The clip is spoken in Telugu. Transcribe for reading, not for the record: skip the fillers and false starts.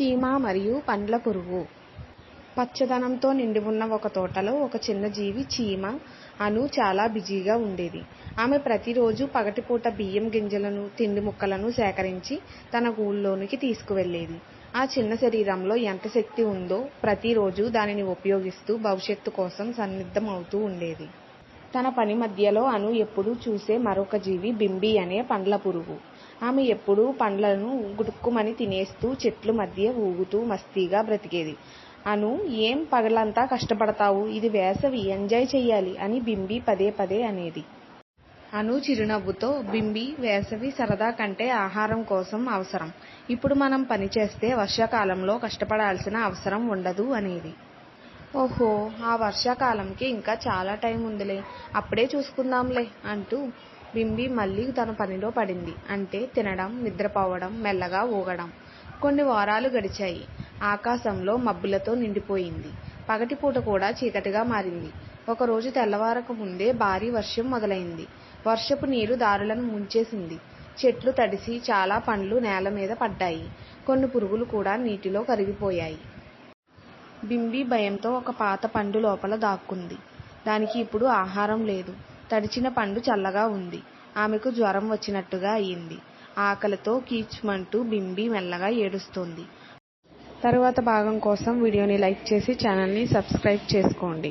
చీమ మరియు పండ్ల పురుగు. పచ్చదనంతో నిండి ఉన్న ఒక తోటలో ఒక చిన్న జీవి చీమ అను చాలా బిజీగా ఉండేది. ఆమె ప్రతిరోజు పగటిపూట బియ్యం గింజలను, తిండి ముక్కలను సేకరించి తన గూళ్ళోనికి తీసుకువెళ్ళేది. ఆ చిన్న శరీరంలో ఎంత శక్తి ఉందో ప్రతిరోజు దానిని ఉపయోగిస్తూ భవిష్యత్తు కోసం సన్నద్ధం అవుతూ ఉండేది. తన పని మధ్యలో అను ఎప్పుడూ చూసే మరొక జీవి బింబి అనే పండ్ల పురుగు. ఆమె ఎప్పుడూ పండ్లను గుటుక్కుమని తినేస్తూ చెట్ల మధ్య ఊగుతూ మస్తీగా బ్రతికేది. అను, ఏం పగలంతా కష్టపడతావు, ఇది వేసవి, ఎంజాయ్ చెయ్యాలి అని బింబి పదే పదే అనేది. అను చిరునవ్వుతో, బింబి, వేసవి సరదా కంటే ఆహారం కోసం అవసరం. ఇప్పుడు మనం పనిచేస్తే వర్షాకాలంలో కష్టపడాల్సిన అవసరం ఉండదు అనేది. ఓహో, ఆ వర్షాకాలంకి ఇంకా చాలా టైం ఉందిలే, అప్పుడే చూసుకుందాంలే అంటూ బింబి మళ్ళీ తన పనిలో పడింది. అంటే తినడం, నిద్రపోవడం, మెల్లగా ఊగడం. కొన్ని వారాలు గడిచాయి. ఆకాశంలో మబ్బులతో నిండిపోయింది. పగటిపూట కూడా చీకటిగా మారింది. ఒకరోజు తెల్లవారక ముందే భారీ వర్షం మొదలైంది. వర్షపు నీరు దారులను ముంచేసింది. చెట్లు తడిసి చాలా పండ్లు నేల మీద పడ్డాయి. కొన్ని పురుగులు కూడా నీటిలో కరిగిపోయాయి. బింబి భయంతో ఒక పాత పండు లోపల దాక్కుంది. దానికి ఇప్పుడు ఆహారం లేదు. తడిచిన పండు చల్లగా ఉంది. ఆమెకు జ్వరం వచ్చినట్టుగా అయింది. ఆకలితో కీచుమంటూ బింబి మెల్లగా ఏడుస్తోంది. తరువాత భాగం కోసం వీడియోని లైక్ చేసి ఛానల్ని సబ్స్క్రైబ్ చేసుకోండి.